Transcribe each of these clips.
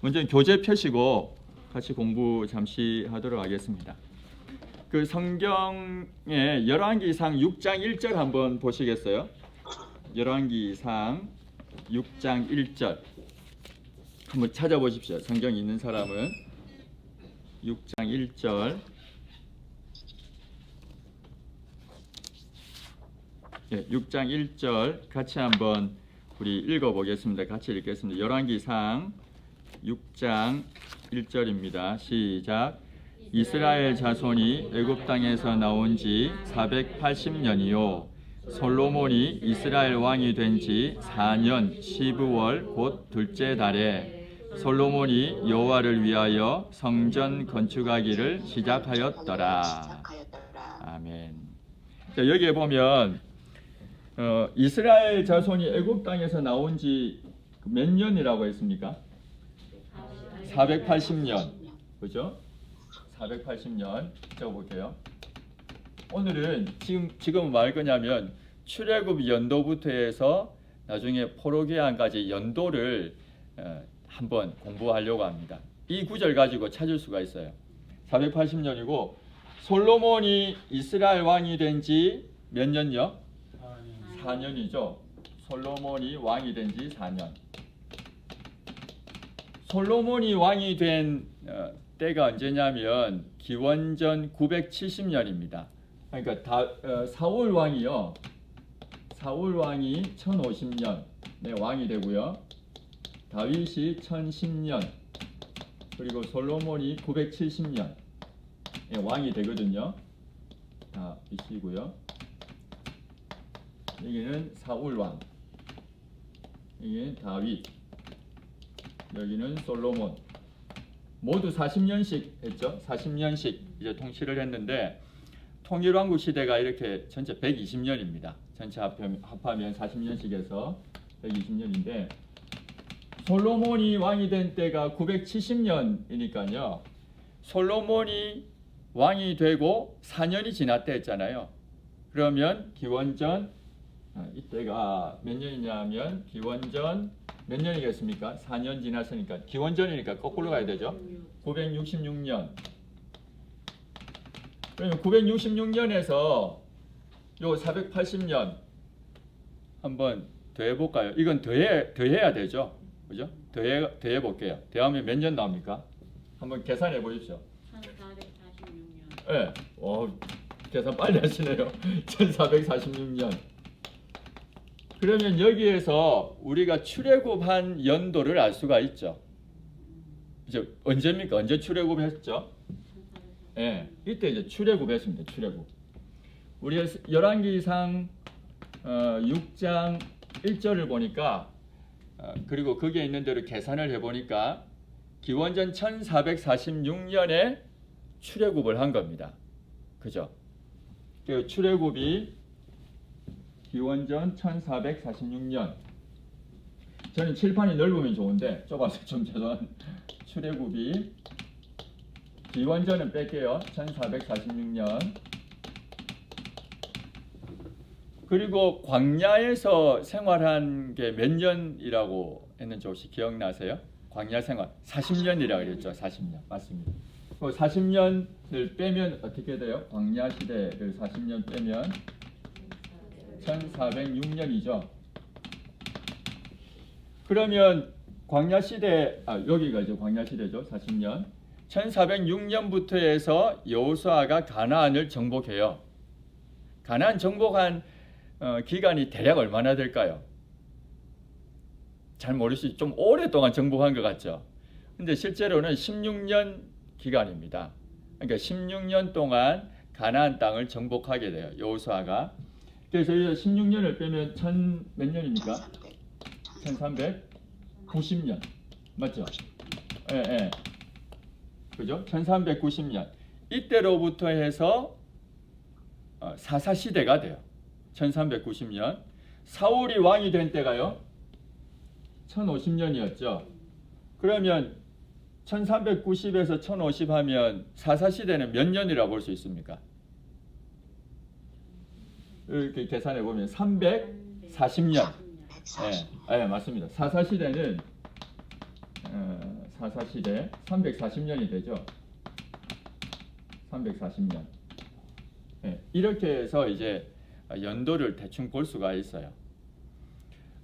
먼저 교재 펴시고 같이 공부 잠시 하도록 하겠습니다. 그 성경의 열왕기상 6장 1절 한번 보시겠어요? 열왕기상 6장 1절 한번 찾아보십시오. 성경 있는 사람은 6장 1절. 예, 6장 1절 같이 한번 우리 읽어보겠습니다. 같이 읽겠습니다. 열왕기상 6장 1절입니다. 시작. 이스라엘 자손이 애굽 땅에서 나온 지 480년이요 솔로몬이 이스라엘 왕이 된 지 4년 12월 곧 둘째 달에 솔로몬이 여호와를 위하여 성전 건축하기를 시작하였더라. 아멘. 자, 여기에 보면 이스라엘 자손이 애굽 땅에서 나온 지 몇 년이라고 했습니까? 480년. 그죠? 480년 적어볼게요. 오늘은 지금 말 거냐면 출애굽 연도부터 해서 나중에 포로기한까지 연도를 한번 공부하려고 합니다. 이 구절 가지고 찾을 수가 있어요. 480년이고 솔로몬이 이스라엘 왕이 된 지 몇 년요? 4년이죠. 솔로몬이 왕이 된 지 4년. 솔로몬이 왕이 된 때가 언제냐면 기원전 970년입니다. 그러니까 사울 왕이요. 사울 왕이 1050년에 왕이 되고요. 다윗이 1010년 그리고 솔로몬이 970년에 왕이 되거든요. 다윗이고요. 여기는 사울 왕, 여기는 다윗, 여기는 솔로몬. 모두 40년씩 했죠. 40년씩 이제 통치를 했는데 통일왕국 시대가 이렇게 전체 120년입니다. 전체 합하면 40년씩 해서 120년인데 솔로몬이 왕이 된 때가 970년이니까요. 솔로몬이 왕이 되고 4년이 지났다 했잖아요. 그러면 기원전 이때가 몇 년이냐면 기원전 몇 년이겠습니까? 4년 지났으니까 기원전이니까 거꾸로 가야 되죠. 966년. 그러면 966년에서 요 480년 한번 더해 볼까요? 이건 더해야 되죠. 그죠? 더해 볼게요. 더하면 몇 년 나옵니까? 한번 계산해 보십시오. 1446년. 네. 계산 빨리 하시네요. 1446년. 그러면 여기에서 우리가 출애굽한 연도를 알 수가 있죠. 이제 언제입니까? 언제 출애굽했죠? 예, 이때 이제 출애굽했습니다. 출애굽. 우리가 열왕기상 6장 1절을 보니까 그리고 거기에 있는 대로 계산을 해보니까 기원전 1446년에 출애굽을 한 겁니다. 그죠? 그 출애굽이 기원전 1446년. 저는 칠판이 넓으면 좋은데 좁아서 좀 죄송한. 출애굽이 기원전은 뺄게요. 1446년. 그리고 광야에서 생활한 게 몇 년이라고 했는지 혹시 기억나세요? 광야 생활 40년이라고 그랬죠. 40년. 맞습니다. 40년을 빼면 어떻게 돼요? 광야 시대를 40년 빼면 1406년이죠. 그러면 광야 시대 여기가 이제 광야 시대죠. 40년. 1406년부터 해서 여호수아가 가나안을 정복해요. 가나안 정복한 기간이 대략 얼마나 될까요? 잘 모르시죠? 좀 오랫동안 정복한 것 같죠. 근데 실제로는 16년 기간입니다. 그러니까 16년 동안 가나안 땅을 정복하게 돼요. 여호수아가. 그래서 16년을 빼면 몇 년입니까? 1390년. 맞죠? 예, 예. 그죠? 1390년. 이때로부터 해서 사사시대가 돼요. 1390년. 사울이 왕이 된 때가요? 1050년이었죠. 그러면 1390에서 1050 하면 사사시대는 몇 년이라고 볼 수 있습니까? 이렇게 계산해 보면 340년. 예, 맞습니다. 사사시대는 사사시대 340년이 되죠. 340년. 이렇게 해서 이제 연도를 대충 볼 수가 있어요.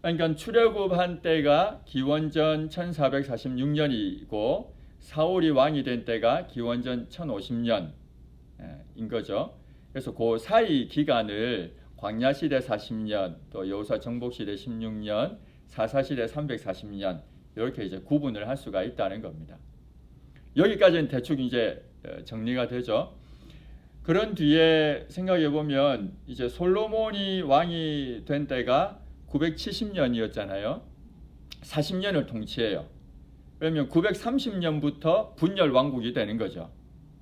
그러니까 출애굽한 때가 기원전 1446년이고 사울이 왕이 된 때가 기원전 1050년인 거죠. 그래서 그 사이 기간을 광야시대 40년, 또 여호수아 정복시대 16년, 사사시대 340년 이렇게 이제 구분을 할 수가 있다는 겁니다. 여기까지는 대충 이제 정리가 되죠. 그런 뒤에 생각해 보면 이제 솔로몬이 왕이 된 때가 970년이었잖아요. 40년을 통치해요. 그러면 930년부터 분열 왕국이 되는 거죠.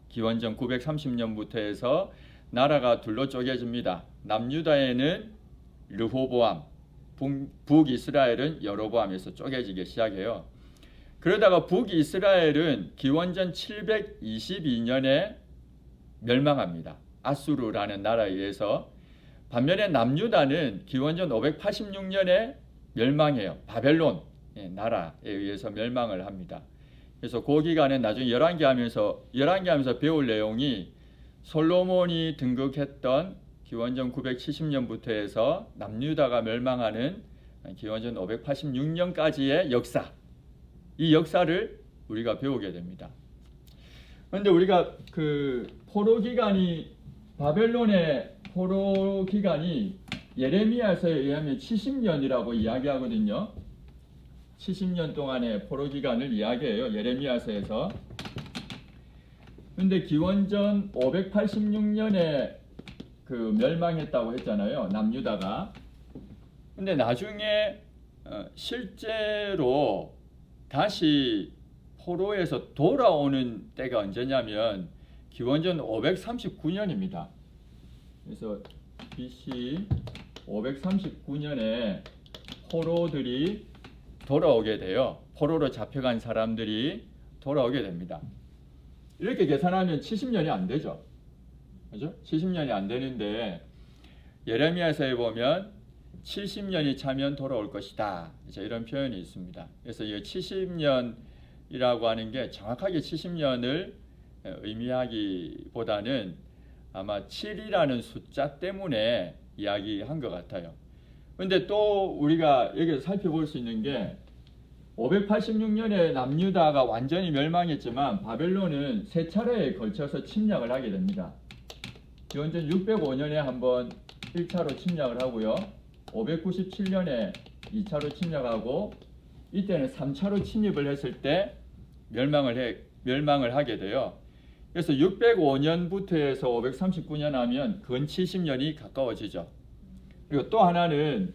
기원전 930년부터 해서 나라가 둘로 쪼개집니다. 남유다에는 르호보암, 북이스라엘은 여로보암에서 쪼개지기 시작해요. 그러다가 북이스라엘은 기원전 722년에 멸망합니다. 아수르라는 나라에 의해서. 반면에 남유다는 기원전 586년에 멸망해요. 바벨론 나라에 의해서 멸망을 합니다. 그래서 그 기간에 나중에 열왕기 하면서 배울 내용이 솔로몬이 등극했던 기원전 970년부터 해서 남유다가 멸망하는 기원전 586년까지의 역사, 이 역사를 우리가 배우게 됩니다. 그런데 우리가 그 포로 기간이, 바벨론의 포로 기간이 예레미야서에 의하면 70년이라고 이야기하거든요. 70년 동안의 포로 기간을 이야기해요. 예레미야서에서. 근데 기원전 586년에 그 멸망했다고 했잖아요. 남유다가. 근데 나중에 실제로 다시 포로에서 돌아오는 때가 언제냐면 기원전 539년입니다. 그래서 BC 539년에 포로들이 돌아오게 돼요. 포로로 잡혀간 사람들이 돌아오게 됩니다. 이렇게 계산하면 70년이 안 되죠. 그죠? 70년이 안 되는데 예레미야서에 보면 70년이 차면 돌아올 것이다. 이제 이런 표현이 있습니다. 그래서 이 70년이라고 하는 게 정확하게 70년을 의미하기보다는 아마 7이라는 숫자 때문에 이야기한 것 같아요. 근데 또 우리가 여기서 살펴볼 수 있는 게 586년에 남유다가 완전히 멸망했지만 바벨론은 세 차례에 걸쳐서 침략을 하게 됩니다. 기원전 605년에 한번 1차로 침략을 하고요. 597년에 2차로 침략하고 이때는 3차로 침입을 했을 때 멸망을 하게 돼요. 그래서 605년부터 해서 539년 하면 근 70년이 가까워지죠. 그리고 또 하나는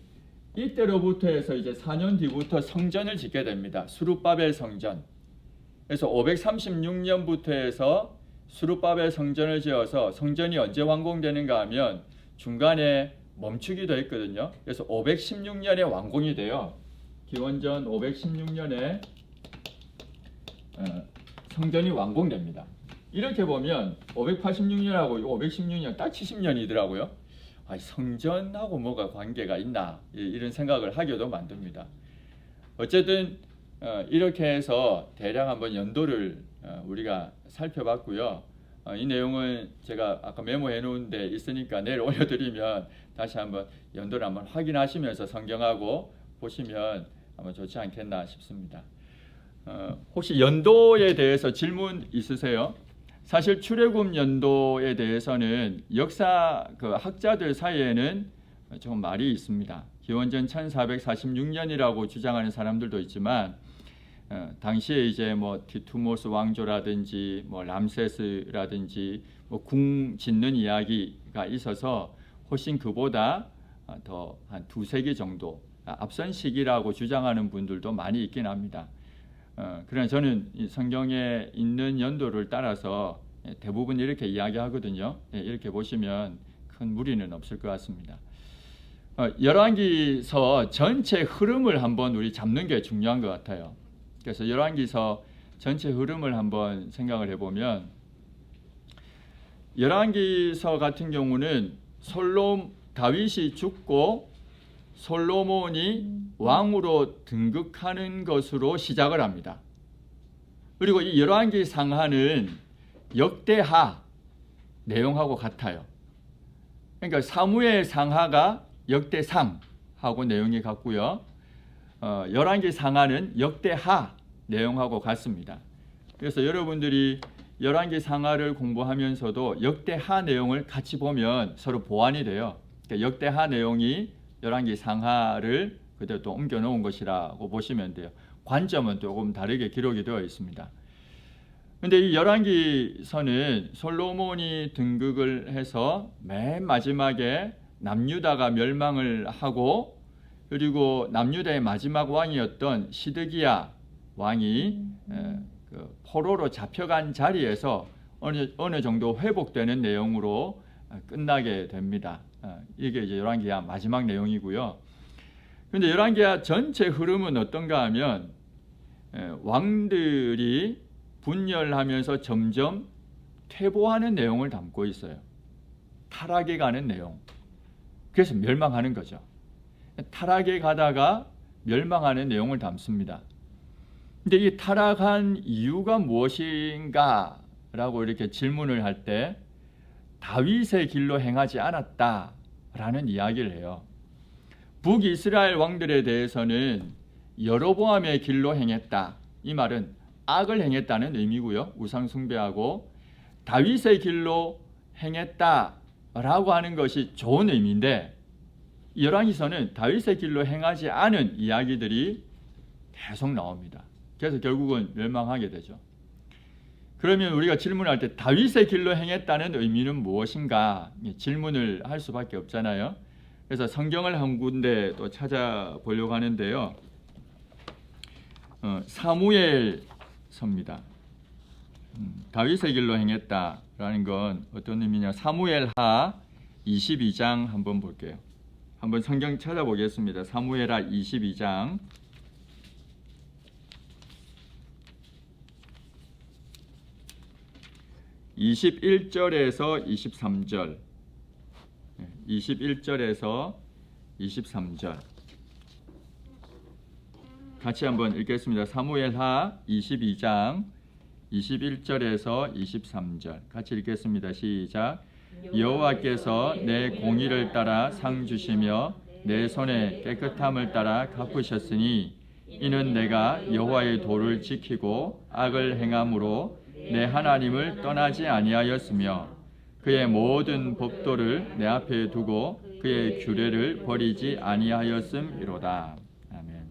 이때로부터 해서 이제 4년 뒤부터 성전을 짓게 됩니다. 수룹바벨 성전. 그래서 536년부터 해서 수룹바벨 성전을 지어서 성전이 언제 완공되는가 하면 중간에 멈추기도 했거든요. 그래서 516년에 완공이 돼요. 기원전 516년에 성전이 완공됩니다. 이렇게 보면 586년하고 516년 딱 70년이더라고요. 성전하고 뭐가 관계가 있나 이런 생각을 하게도 만듭니다. 어쨌든 이렇게 해서 대략 한번 연도를 우리가 살펴봤고요. 이 내용은 제가 아까 메모해 놓은 데 있으니까 내일 올려드리면 다시 한번 연도를 한번 확인하시면서 성경하고 보시면 아마 좋지 않겠나 싶습니다. 혹시 연도에 대해서 질문 있으세요? 사실 출애굽 연도에 대해서는 역사 학자들 사이에는 조금 말이 있습니다. 기원전 1446년이라고 주장하는 사람들도 있지만 당시에 이제 뭐 디투모스 왕조라든지 뭐 람세스라든지 뭐 궁 짓는 이야기가 있어서 훨씬 그보다 더 한 2세기 정도 앞선 시기라고 주장하는 분들도 많이 있긴 합니다. 그러나 저는 이 성경에 있는 연도를 따라서 대부분 이렇게 이야기하거든요. 이렇게 보시면 큰 무리는 없을 것 같습니다. 열왕기서 전체 흐름을 한번 우리 잡는 게 중요한 것 같아요. 그래서 열왕기서 전체 흐름을 한번 생각을 해보면 열왕기서 같은 경우는 다윗이 죽고 솔로몬이 왕으로 등극하는 것으로 시작을 합니다. 그리고 이 열왕기 상하는 역대하 내용하고 같아요. 그러니까 사무엘 상하가 역대상하고 내용이 같고요. 열왕기 상하는 역대하 내용하고 같습니다. 그래서 여러분들이 열왕기 상하를 공부하면서도 역대하 내용을 같이 보면 서로 보완이 돼요. 그러니까 역대하 내용이 열왕기 상하를 그대로 또 옮겨 놓은 것이라고 보시면 돼요. 관점은 조금 다르게 기록이 되어 있습니다. 근데 이 열왕기서는 솔로몬이 등극을 해서 맨 마지막에 남유다가 멸망을 하고, 그리고 남유다의 마지막 왕이었던 시드기야 왕이 그 포로로 잡혀간 자리에서 어느 정도 회복되는 내용으로 끝나게 됩니다. 이게 이제 열왕기야 마지막 내용이고요. 근데 열왕기야 전체 흐름은 어떤가 하면 왕들이 분열하면서 점점 퇴보하는 내용을 담고 있어요. 타락에 가는 내용. 그래서 멸망하는 거죠. 타락에 가다가 멸망하는 내용을 담습니다. 근데 이 타락한 이유가 무엇인가 라고 이렇게 질문을 할 때 다윗의 길로 행하지 않았다라는 이야기를 해요. 북이스라엘 왕들에 대해서는 여로보암의 길로 행했다. 이 말은 악을 행했다는 의미고요. 우상 숭배하고, 다윗의 길로 행했다라고 하는 것이 좋은 의미인데, 열왕기서는 다윗의 길로 행하지 않은 이야기들이 계속 나옵니다. 그래서 결국은 멸망하게 되죠. 그러면 우리가 질문할 때 다윗의 길로 행했다는 의미는 무엇인가 질문을 할 수밖에 없잖아요. 그래서 성경을 한 군데 또 찾아보려고 하는데요. 사무엘서입니다. 다윗의 길로 행했다라는 건 어떤 의미냐? 사무엘하 22장 한번 볼게요. 한번 성경 찾아보겠습니다. 사무엘하 22장 21절에서 23절, 21절에서 23절 같이 한번 읽겠습니다. 사무엘하 22장 21절에서 23절 같이 읽겠습니다. 시작. 여호와께서 내 공의를 따라 상 주시며 내 손의 깨끗함을 따라 갚으셨으니 이는 내가 여호와의 도를 지키고 악을 행함으로 내 하나님을 떠나지 아니하였으며 그의 모든 법도를 내 앞에 두고 그의 규례를 버리지 아니하였음이로다. 아멘.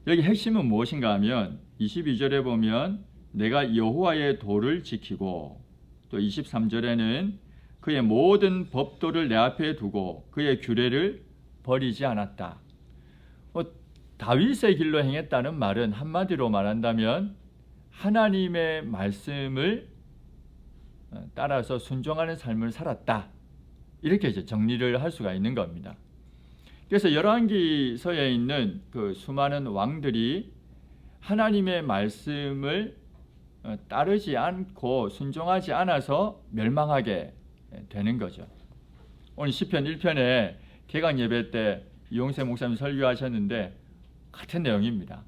여기 핵심은 무엇인가 하면 22절에 보면 내가 여호와의 도를 지키고, 또 23절에는 그의 모든 법도를 내 앞에 두고 그의 규례를 버리지 않았다. 다윗의 길로 행했다는 말은 한마디로 말한다면 하나님의 말씀을 따라서 순종하는 삶을 살았다. 이렇게 이제 정리를 할 수가 있는 겁니다. 그래서 열왕기서에 있는 그 수많은 왕들이 하나님의 말씀을 따르지 않고 순종하지 않아서 멸망하게 되는 거죠. 오늘 시편 1편에 개강 예배 때 이용세 목사님 설교하셨는데 같은 내용입니다.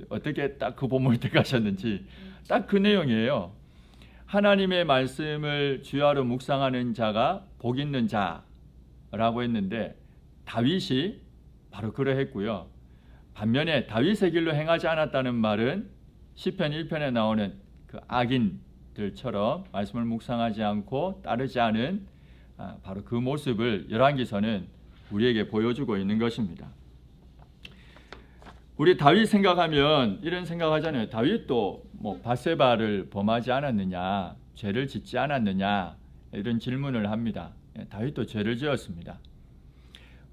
어떻게 딱 그 본문을 택하셨는지 딱 그 내용이에요. 하나님의 말씀을 주야로 묵상하는 자가 복 있는 자라고 했는데 다윗이 바로 그러했고요. 반면에 다윗의 길로 행하지 않았다는 말은 시편 1편에 나오는 그 악인들처럼 말씀을 묵상하지 않고 따르지 않은 바로 그 모습을 열왕기서는 우리에게 보여주고 있는 것입니다. 우리 다윗 생각하면 이런 생각하잖아요. 다윗도 뭐 밧세바를 범하지 않았느냐, 죄를 짓지 않았느냐 이런 질문을 합니다. 다윗도 죄를 지었습니다.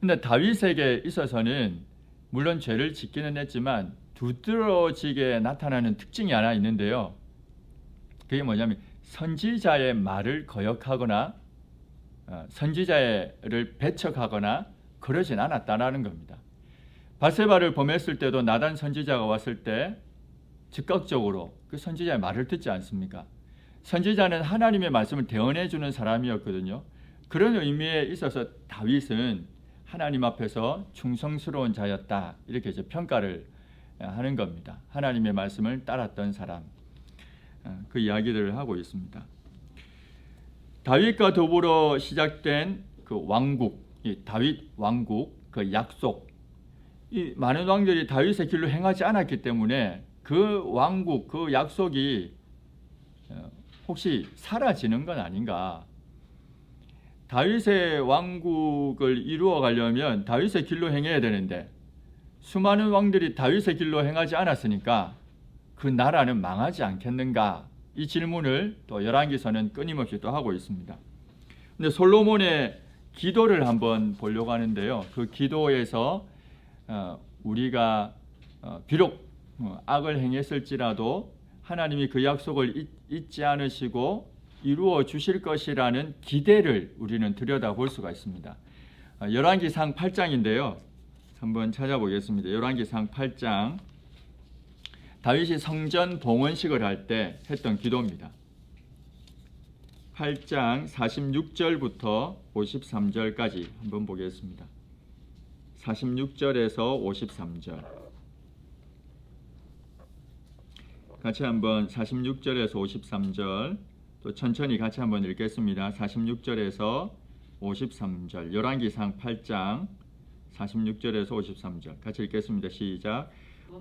근데 다윗에게 있어서는 물론 죄를 짓기는 했지만 두드러지게 나타나는 특징이 하나 있는데요. 그게 뭐냐면 선지자의 말을 거역하거나 선지자를 배척하거나 그러진 않았다라는 겁니다. 밧세바를 범했을 때도 나단 선지자가 왔을 때 즉각적으로 그 선지자의 말을 듣지 않습니까? 선지자는 하나님의 말씀을 대언해 주는 사람이었거든요. 그런 의미에 있어서 다윗은 하나님 앞에서 충성스러운 자였다 이렇게 이제 평가를 하는 겁니다. 하나님의 말씀을 따랐던 사람, 그 이야기들을 하고 있습니다. 다윗과 더불어 시작된 그 왕국, 이 다윗 왕국, 그 약속, 이 많은 왕들이 다윗의 길로 행하지 않았기 때문에 그 왕국, 그 약속이 혹시 사라지는 건 아닌가? 다윗의 왕국을 이루어 가려면 다윗의 길로 행해야 되는데 수많은 왕들이 다윗의 길로 행하지 않았으니까 그 나라는 망하지 않겠는가? 이 질문을 또 열왕기서는 끊임없이 또 하고 있습니다. 근데 솔로몬의 기도를 한번 보려고 하는데요. 그 기도에서 우리가 비록 악을 행했을지라도 하나님이 그 약속을 잊지 않으시고 이루어 주실 것이라는 기대를 우리는 들여다볼 수가 있습니다. 열왕기상 8장인데요. 한번 찾아보겠습니다. 열왕기상 8장, 다윗이 성전 봉헌식을 할 때 했던 기도입니다. 8장 46절부터 53절까지 한번 보겠습니다. 46절에서 53절 같이 한번 46절에서 53절 또 천천히 같이 한번 읽겠습니다. 46절에서 53절 열왕기상 8장 46절에서 53절 같이 읽겠습니다. 시작.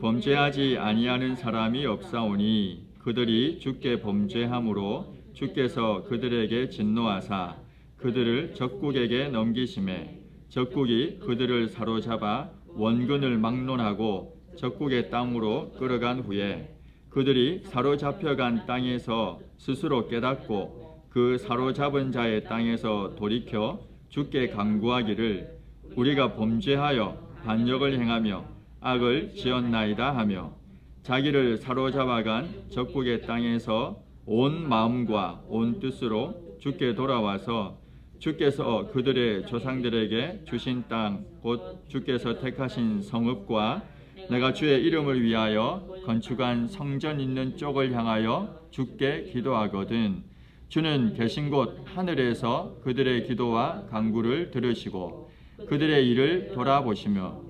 범죄하지 아니하는 사람이 없사오니 그들이 주께 범죄함으로 주께서 그들에게 진노하사 그들을 적국에게 넘기심에 적국이 그들을 사로잡아 원근을 막론하고 적국의 땅으로 끌어간 후에 그들이 사로잡혀간 땅에서 스스로 깨닫고 그 사로잡은 자의 땅에서 돌이켜 주께 간구하기를 우리가 범죄하여 반역을 행하며 악을 지었나이다 하며 자기를 사로잡아간 적국의 땅에서 온 마음과 온 뜻으로 주께 돌아와서 주께서 그들의 조상들에게 주신 땅 곧 주께서 택하신 성읍과 내가 주의 이름을 위하여 건축한 성전 있는 쪽을 향하여 주께 기도하거든 주는 계신 곳 하늘에서 그들의 기도와 간구를 들으시고 그들의 일을 돌아보시며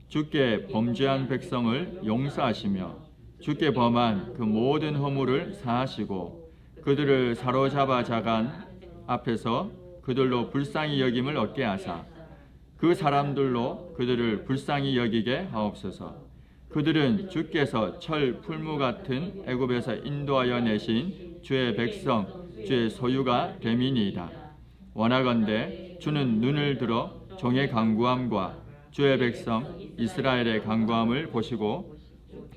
주께 범죄한 백성을 용서하시며 주께 범한 그 모든 허물을 사하시고 그들을 사로잡아 자간 앞에서 그들로 불쌍히 여김을 얻게 하사 그 사람들로 그들을 불쌍히 여기게 하옵소서. 그들은 주께서 철 풀무 같은 애굽에서 인도하여 내신 주의 백성 주의 소유가 됨이니이다. 원하건대 주는 눈을 들어 종의 간구함과 주의 백성 이스라엘의 간구함을 보시고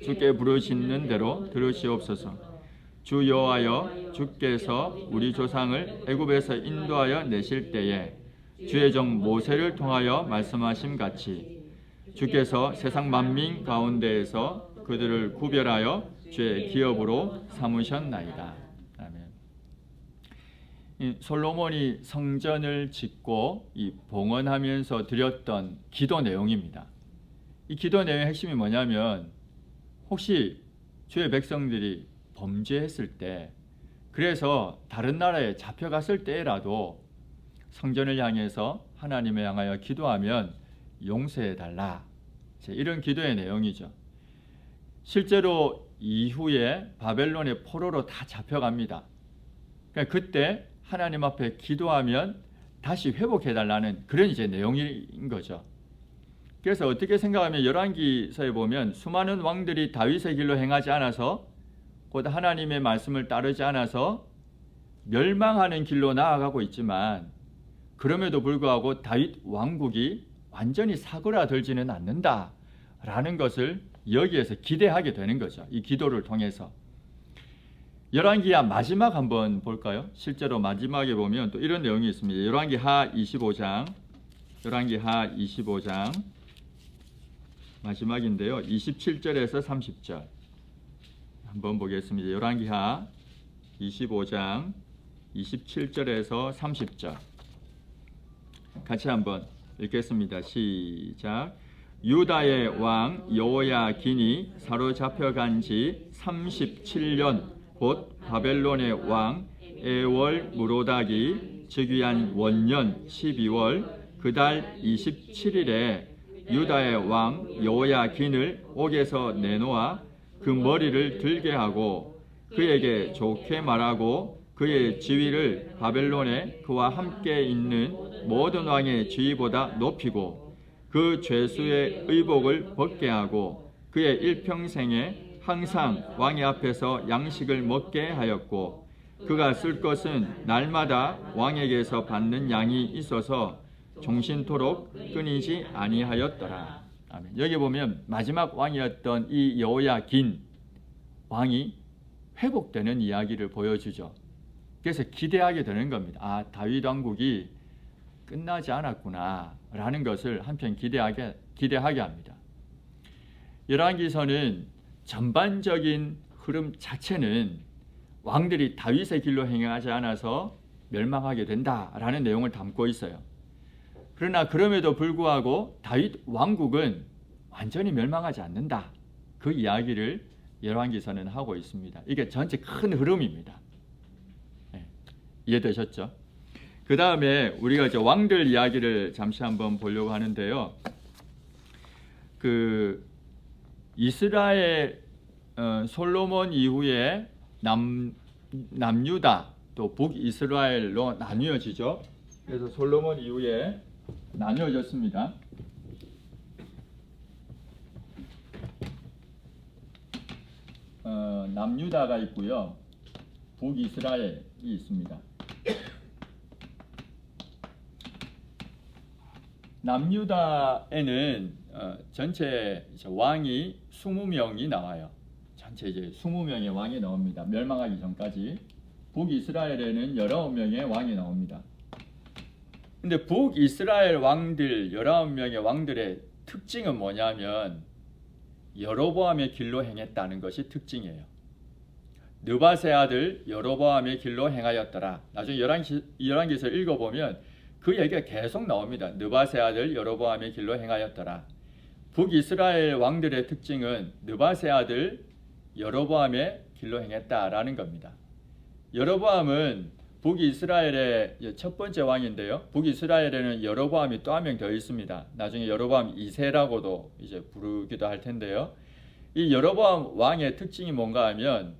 주께 부르시는 대로 들으시옵소서. 주 여호와여 주께서 우리 조상을 애굽에서 인도하여 내실 때에 주의 종 모세를 통하여 말씀하심 같이 주께서 세상 만민 가운데에서 그들을 구별하여 주의 기업으로 삼으셨나이다. 아멘. 솔로몬이 성전을 짓고 이 봉헌하면서 드렸던 기도 내용입니다. 이 기도 내용의 핵심이 뭐냐면 혹시 주의 백성들이 범죄했을 때 그래서 다른 나라에 잡혀갔을 때라도 성전을 향해서 하나님을 향하여 기도하면 용서해달라. 이런 기도의 내용이죠. 실제로 이후에 바벨론의 포로로 다 잡혀갑니다. 그러니까 그때 하나님 앞에 기도하면 다시 회복해달라는 그런 이제 내용인 거죠. 그래서 어떻게 생각하면 열왕기서에 보면 수많은 왕들이 다윗의 길로 행하지 않아서 곧 하나님의 말씀을 따르지 않아서 멸망하는 길로 나아가고 있지만 그럼에도 불구하고 다윗 왕국이 완전히 사그라들지는 않는다라는 것을 여기에서 기대하게 되는 거죠. 이 기도를 통해서. 열왕기하 마지막 한번 볼까요? 실제로 마지막에 보면 또 이런 내용이 있습니다. 열왕기하 25장 마지막인데요. 27절에서 30절 한번 보겠습니다. 열왕기하 25장 27절에서 30절 같이 한번 읽겠습니다. 시작. 유다의 왕 여호야긴이 사로잡혀간 지 37년 곧 바벨론의 왕 에월 무로닥이 즉위한 원년 12월 그 달 27일에 유다의 왕 여호야긴을 옥에서 내놓아 그 머리를 들게 하고 그에게 좋게 말하고 그의 지위를 바벨론에 그와 함께 있는 모든 왕의 지위보다 높이고 그 죄수의 의복을 벗게 하고 그의 일평생에 항상 왕의 앞에서 양식을 먹게 하였고 그가 쓸 것은 날마다 왕에게서 받는 양이 있어서 종신토록 끊이지 아니하였더라. 아멘. 여기 보면 마지막 왕이었던 이 여호야긴 왕이 회복되는 이야기를 보여주죠. 그래서 기대하게 되는 겁니다. 아, 다윗 왕국이 끝나지 않았구나 라는 것을 한편 기대하게 합니다. 열왕기서는 전반적인 흐름 자체는 왕들이 다윗의 길로 행하지 않아서 멸망하게 된다라는 내용을 담고 있어요. 그러나 그럼에도 불구하고 다윗 왕국은 완전히 멸망하지 않는다. 그 이야기를 열왕기서는 하고 있습니다. 이게 전체 큰 흐름입니다. 네, 이해되셨죠? 그 다음에 우리가 이제 왕들 이야기를 잠시 한번 보려고 하는데요. 그 이스라엘 솔로몬 이후에 남유다 또 북이스라엘로 나뉘어지죠. 그래서 솔로몬 이후에 나뉘어졌습니다. 남유다가 있고요. 북이스라엘이 있습니다. 남유다에는 전체 왕이 20명이 나와요. 전체 이제 20명의 왕이 나옵니다. 멸망하기 전까지. 북이스라엘에는 19명의 왕이 나옵니다. 근데 북이스라엘 왕들 19명의 왕들의 특징은 뭐냐면 여로보암의 길로 행했다는 것이 특징이에요. 느밧의 아들 여로보암의 길로 행하였더라. 나중에 열왕기서 읽어보면 그 얘기가 계속 나옵니다. 느밧의 아들 여로보암의 길로 행하였더라. 북이스라엘 왕들의 특징은 느밧의 아들 여로보암의 길로 행했다라는 겁니다. 여로보암은 북이스라엘의 첫 번째 왕인데요. 북이스라엘에는 여로보암이 또 한 명 더 있습니다. 나중에 여로보암 2세라고도 이제 부르기도 할 텐데요. 이 여로보암 왕의 특징이 뭔가 하면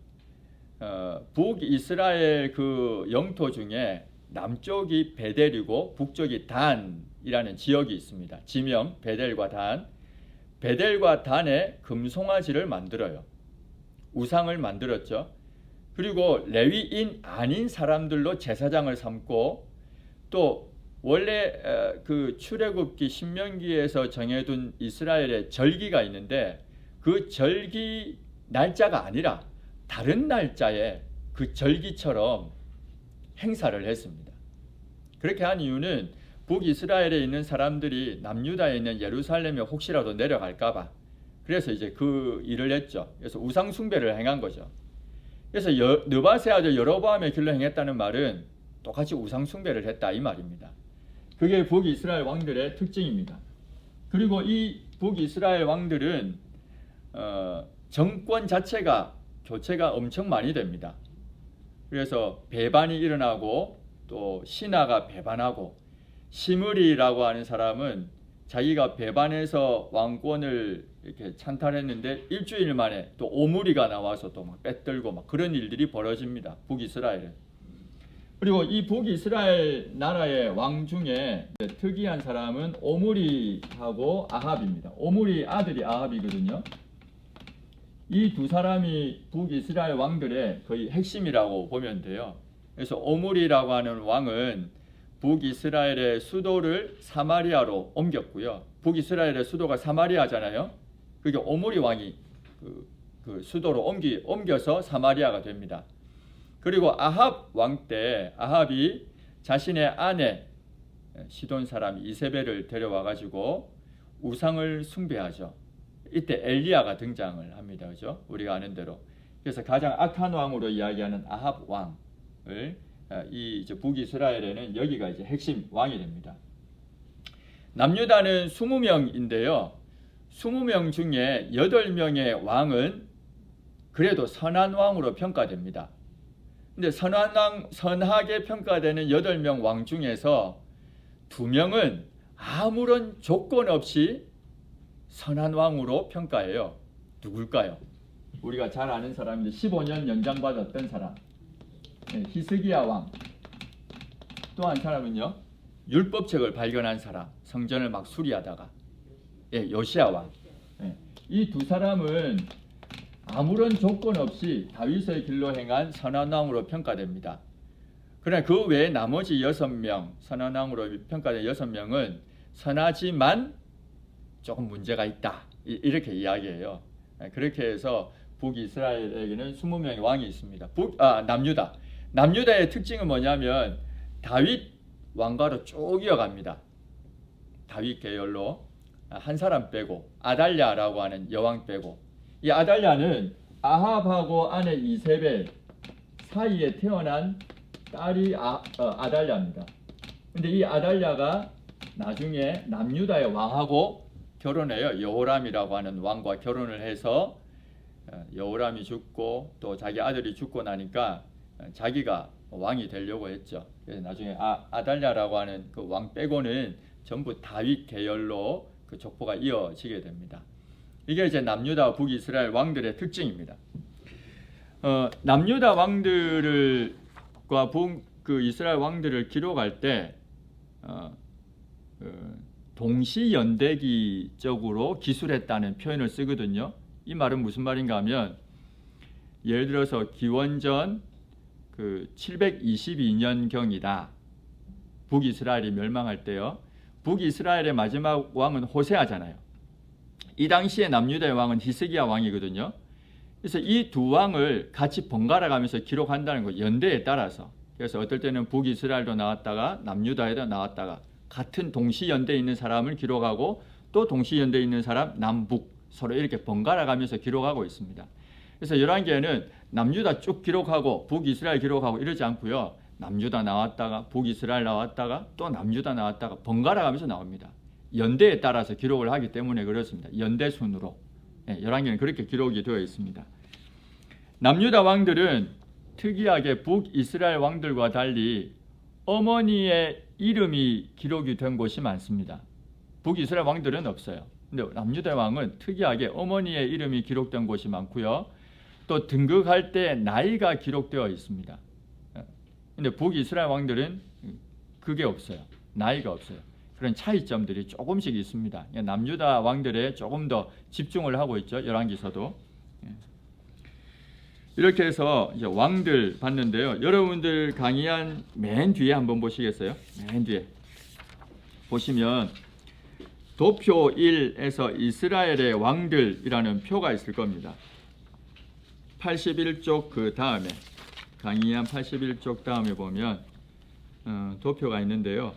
북이스라엘 그 영토 중에 남쪽이 베델이고 북쪽이 단이라는 지역이 있습니다. 지명 베델과 단. 베델과 단에 금송아지를 만들어요. 우상을 만들었죠. 그리고 레위인 아닌 사람들로 제사장을 삼고 또 원래 그 출애굽기 신명기에서 정해둔 이스라엘의 절기가 있는데 그 절기 날짜가 아니라 다른 날짜에 그 절기처럼 행사를 했습니다. 그렇게 한 이유는 북이스라엘에 있는 사람들이 남유다에 있는 예루살렘에 혹시라도 내려갈까봐 그래서 이제 그 일을 했죠. 그래서 우상 숭배를 행한 거죠. 그래서 느밧의 아들 여로보암의 길로 행했다는 말은 똑같이 우상 숭배를 했다 이 말입니다. 그게 북이스라엘 왕들의 특징입니다. 그리고 이 북이스라엘 왕들은 정권 자체가 교체가 엄청 많이 됩니다. 그래서 배반이 일어나고 또 신하가 배반하고 시므리라고 하는 사람은 자기가 배반해서 왕권을 이렇게 찬탈했는데 일주일 만에 또 오므리가 나와서 또 막 빼들고 막 그런 일들이 벌어집니다. 북이스라엘에. 그리고 이 북이스라엘 나라의 왕 중에 특이한 사람은 오므리하고 아합입니다. 오므리 아들이 아합이거든요. 이 두 사람이 북이스라엘 왕들의 거의 핵심이라고 보면 돼요. 그래서 오므리라고 하는 왕은 북이스라엘의 수도를 사마리아로 옮겼고요. 북이스라엘의 수도가 사마리아잖아요. 그게 오므리 왕이 그 수도로 옮겨서 사마리아가 됩니다. 그리고 아합 왕 때 아합이 자신의 아내 시돈 사람 이세벨을 데려와 가지고 우상을 숭배하죠. 이때 엘리야가 등장을 합니다. 그죠? 우리가 아는 대로. 그래서 가장 악한 왕으로 이야기하는 아합 왕을 이 이제 북이스라엘에는 여기가 이제 핵심 왕이 됩니다. 남유다는 20명인데요. 20명 중에 8명의 왕은 그래도 선한 왕으로 평가됩니다. 근데 선하게 평가되는 8명 왕 중에서 2명은 아무런 조건 없이 선한 왕으로 평가해요. 누굴까요? 우리가 잘 아는 사람인데 15년 연장받았던 사람. 히스기야 왕. 또 한 사람은요. 율법책을 발견한 사람. 성전을 막 수리하다가. 요시야 왕. 이 두 사람은 아무런 조건 없이 다윗의 길로 행한 선한 왕으로 평가됩니다. 그러나 그 외에 나머지 6명, 선한 왕으로 평가된 6명은 선하지만 조금 문제가 있다. 이렇게 이야기해요. 그렇게 해서 북이스라엘에게는 20명의 왕이 있습니다. 남유다. 남유다의 특징은 뭐냐면 다윗 왕가로 쭉 이어갑니다. 다윗 계열로 한 사람 빼고 아달랴라고 하는 여왕 빼고 이 아달랴는 아합하고 아내 이세벨 사이에 태어난 딸이 아달랴입니다. 근데 이 아달랴가 나중에 남유다의 왕하고 결혼해요. 여호람이라고 하는 왕과 결혼을 해서 여호람이 죽고 또 자기 아들이 죽고 나니까 자기가 왕이 되려고 했죠. 그래서 나중에 아달랴라고 하는 그 왕 빼고는 전부 다윗 계열로 그 족보가 이어지게 됩니다. 이게 이제 남유다 북이스라엘 왕들의 특징입니다. 남유다 왕들과 그 이스라엘 왕들을 기록할 때 동시연대기적으로 기술했다는 표현을 쓰거든요. 이 말은 무슨 말인가 하면 예를 들어서 기원전 그 722년경이다. 북이스라엘이 멸망할 때요. 북이스라엘의 마지막 왕은 호세아잖아요. 이 당시에 남유다의 왕은 히스기야 왕이거든요. 그래서 이 두 왕을 같이 번갈아 가면서 기록한다는 거 연대에 따라서. 그래서 어떨 때는 북이스라엘도 나왔다가 남유다에도 나왔다가 같은 동시연대에 있는 사람을 기록하고 또 동시연대에 있는 사람 남북 서로 이렇게 번갈아 가면서 기록하고 있습니다. 그래서 열왕기에는 남유다 쭉 기록하고 북이스라엘 기록하고 이러지 않고요. 남유다 나왔다가 북이스라엘 나왔다가 또 남유다 나왔다가 번갈아 가면서 나옵니다. 연대에 따라서 기록을 하기 때문에 그렇습니다. 연대 순으로. 열왕기에는 그렇게 기록이 되어 있습니다. 남유다 왕들은 특이하게 북이스라엘 왕들과 달리 어머니의 이름이 기록이 된 곳이 많습니다. 북이스라엘 왕들은 없어요. 근데 남유다 왕은 특이하게 어머니의 이름이 기록된 곳이 많고요. 또 등극할 때 나이가 기록되어 있습니다. 근데 북이스라엘 왕들은 그게 없어요. 나이가 없어요. 그런 차이점들이 조금씩 있습니다. 남유다 왕들에 조금 더 집중을 하고 있죠. 열왕기서도. 이렇게 해서 이제 왕들 봤는데요. 여러분들 강의한 맨 뒤에 한번 보시겠어요? 맨 뒤에 보시면 도표 1에서 이스라엘의 왕들이라는 표가 있을 겁니다. 81쪽 그 다음에 강의한 81쪽 다음에 보면 도표가 있는데요.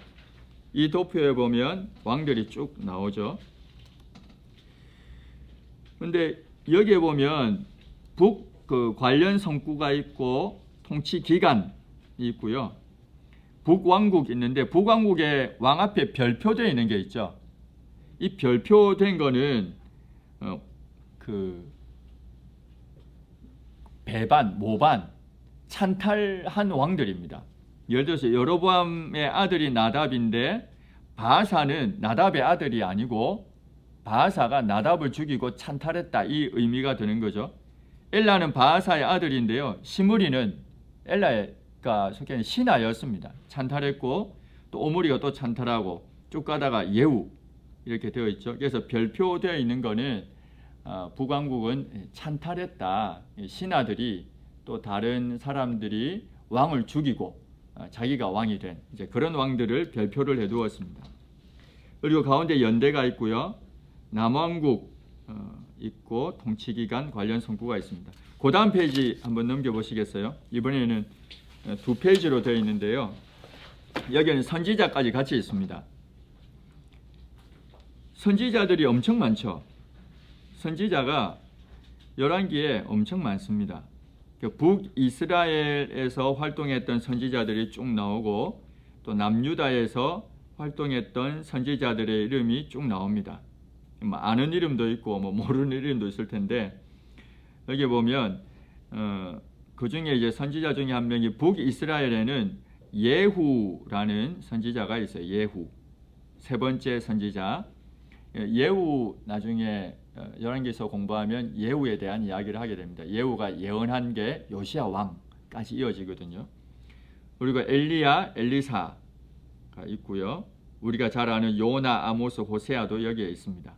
이 도표에 보면 왕들이 쭉 나오죠. 근데 여기에 보면 그 관련 성구가 있고 통치 기간이 있고요. 북왕국 있는데 북왕국의 왕 앞에 별표되어 있는 게 있죠. 이 별표된 거는 그 배반, 모반, 찬탈한 왕들입니다. 예를 들어서 여로보암의 아들이 나답인데 바아사는 나답의 아들이 아니고 바아사가 나답을 죽이고 찬탈했다 이 의미가 되는 거죠. 엘라는 바아사의 아들인데요. 시므리는 엘라가 속해 신하였습니다. 찬탈했고 또 오므리가 또 찬탈하고 쭉 가다가 예후 이렇게 되어 있죠. 그래서 별표되어 있는 거는 북왕국은 찬탈했다. 신하들이 또 다른 사람들이 왕을 죽이고 자기가 왕이 된 이제 그런 왕들을 별표를 해두었습니다. 그리고 가운데 연대가 있고요. 남왕국 있고 통치기간 관련 성구가 있습니다. 그 다음 페이지 한번 넘겨보시겠어요? 이번에는 2페이지로 되어 있는데요. 여기는 선지자까지 같이 있습니다. 선지자들이 엄청 많죠. 선지자가 열왕기에 엄청 많습니다. 북이스라엘에서 활동했던 선지자들이 쭉 나오고 또 남유다에서 활동했던 선지자들의 이름이 쭉 나옵니다. 아는 이름도 있고 모르는 이름도 있을 텐데 여기 보면 그 중에 이제 선지자 중에 한 명이 북이스라엘에는 예후라는 선지자가 있어요. 예후 세 번째 선지자. 예후 나중에 열왕기서 공부하면 예후에 대한 이야기를 하게 됩니다. 예후가 예언한 게 요시야 왕까지 이어지거든요. 그리고 엘리야, 엘리사가 있고요. 우리가 잘 아는 요나, 아모스, 호세아도 여기에 있습니다.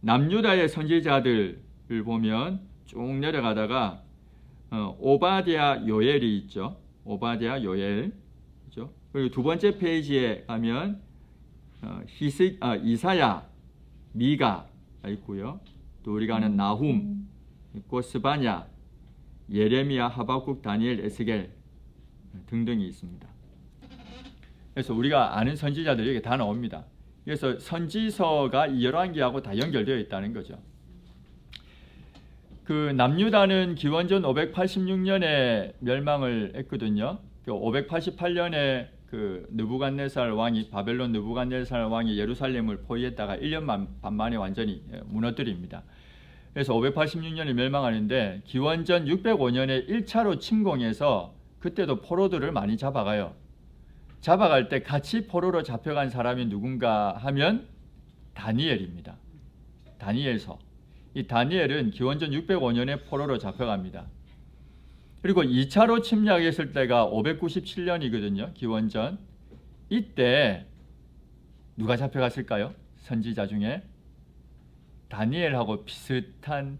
남유다의 선지자들을 보면 쭉 내려가다가 오바댜, 요엘이 있죠. 오바댜, 요엘. 그죠? 그리고 두 번째 페이지에 가면 이사야, 미가 있고요. 또 우리가 아는 나훔, 있고 스바냐, 예레미야, 하박국, 다니엘, 에스겔 등등이 있습니다. 그래서 우리가 아는 선지자들이 여기 다 나옵니다. 그래서 선지서가 이 열왕기하고 다 연결되어 있다는 거죠. 그 남유다는 기원전 586년에 멸망을 했거든요. 588년에 그 느부갓네살 왕이 바벨론 느부갓네살 왕이 예루살렘을 포위했다가 1년 반 만에 완전히 무너뜨립니다. 그래서 586년에 멸망하는데 기원전 605년에 1차로 침공해서 그때도 포로들을 많이 잡아가요. 잡아갈 때 같이 포로로 잡혀간 사람이 누군가 하면 다니엘입니다. 다니엘서. 이 다니엘은 기원전 605년에 포로로 잡혀갑니다. 그리고 2차로 침략했을 때가 597년이거든요. 기원전. 이때 누가 잡혀갔을까요? 선지자 중에 다니엘하고 비슷한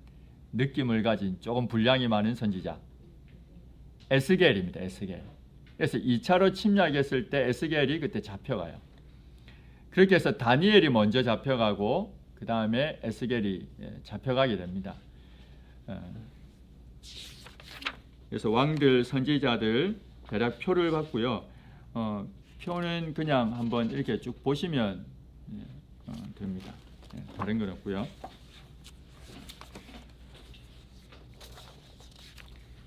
느낌을 가진 조금 분량이 많은 선지자 에스겔입니다. 에스겔. 그래서 2차로 침략했을 때 에스겔이 그때 잡혀가요. 그렇게 해서 다니엘이 먼저 잡혀가고 그 다음에 에스겔이 잡혀가게 됩니다. 그래서 왕들, 선지자들 대략 표를 봤고요. 표는 그냥 한번 이렇게 쭉 보시면 됩니다. 다른 건 없고요.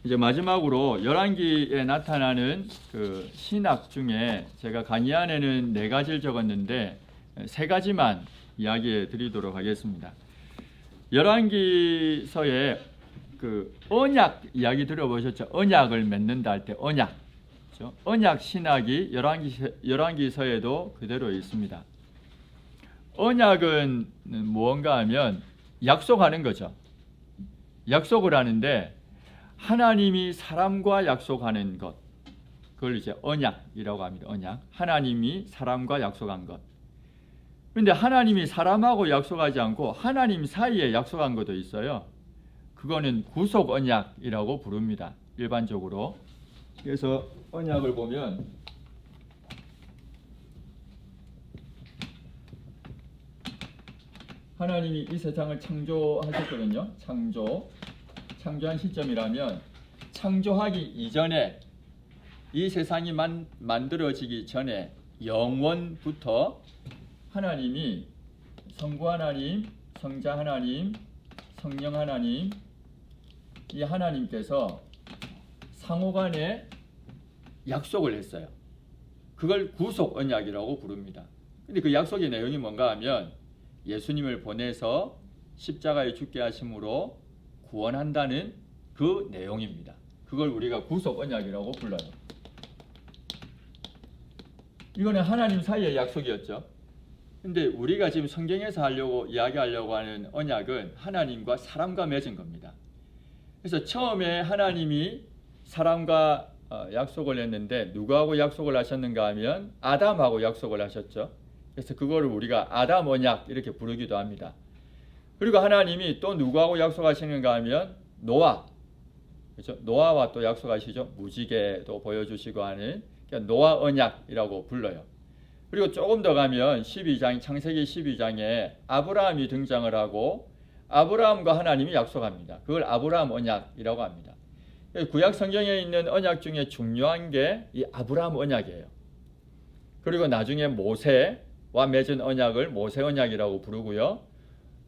이제 마지막으로 열왕기에 나타나는 그 신학 중에 제가 강의 안에는 4가지를 적었는데 3가지만 이야기해 드리도록 하겠습니다. 열왕기서에 그 언약 이야기 들어보셨죠? 언약을 맺는다 할 때 언약. 그렇죠? 언약 신학이 열왕기서에도 그대로 있습니다. 언약은 무언가 하면 약속하는 거죠. 약속을 하는데 하나님이 사람과 약속하는 것, 그걸 이제 언약이라고 합니다. 언약. 하나님이 사람과 약속한 것. 그런데 하나님이 사람하고 약속하지 않고 하나님 사이에 약속한 것도 있어요. 그거는 구속 언약이라고 부릅니다. 일반적으로. 그래서 언약을 보면 하나님이 이 세상을 창조하셨거든요. 창조한 시점이라면 창조하기 이전에 이 세상이 만들어지기 전에 영원부터 하나님이 성부 하나님, 성자 하나님, 성령 하나님, 이 하나님께서 상호간에 약속을 했어요. 그걸 구속 언약이라고 부릅니다. 근데 그 약속의 내용이 뭔가 하면 예수님을 보내서 십자가에 죽게 하심으로 구원한다는 그 내용입니다. 그걸 우리가 구속 언약이라고 불러요. 이거는 하나님 사이의 약속이었죠. 근데 우리가 지금 성경에서 이야기하려고 하는 언약은 하나님과 사람과 맺은 겁니다. 그래서 처음에 하나님이 사람과 약속을 했는데 누구하고 약속을 하셨는가 하면 아담하고 약속을 하셨죠. 그래서 그거를 우리가 아담 언약 이렇게 부르기도 합니다. 그리고 하나님이 또 누구하고 약속하시는가 하면 노아, 그렇죠? 노아와 또 약속하시죠. 무지개도 보여주시고 하는 노아 언약이라고 불러요. 그리고 조금 더 가면 창세기 12장에 아브라함이 등장을 하고 아브라함과 하나님이 약속합니다. 그걸 아브라함 언약이라고 합니다. 구약 성경에 있는 언약 중에 중요한 게 이 아브라함 언약이에요. 그리고 나중에 모세와 맺은 언약을 모세 언약이라고 부르고요.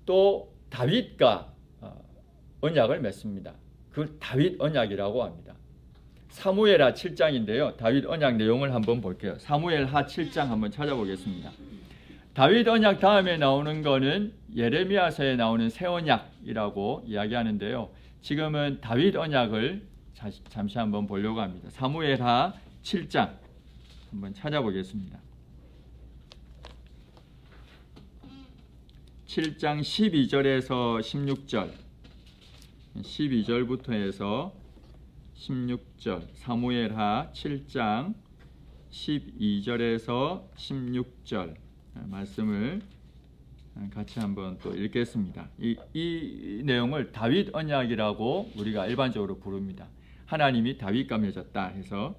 또 다윗과 언약을 맺습니다. 그걸 다윗 언약이라고 합니다. 사무엘하 7장인데요. 다윗 언약 내용을 한번 볼게요. 사무엘하 7장 한번 찾아보겠습니다. 다윗 언약 다음에 나오는 거는 예레미야서에 나오는 새 언약이라고 이야기하는데요. 지금은 다윗 언약을 잠시 한번 보려고 합니다. 사무엘하 7장 한번 찾아보겠습니다. 7장 12절에서 16절 12절부터 해서 16절 사무엘하 7장 12절에서 16절 말씀을 같이 한번 또 읽겠습니다. 이 내용을 다윗 언약이라고 우리가 일반적으로 부릅니다. 하나님이 다윗과 맺었다 해서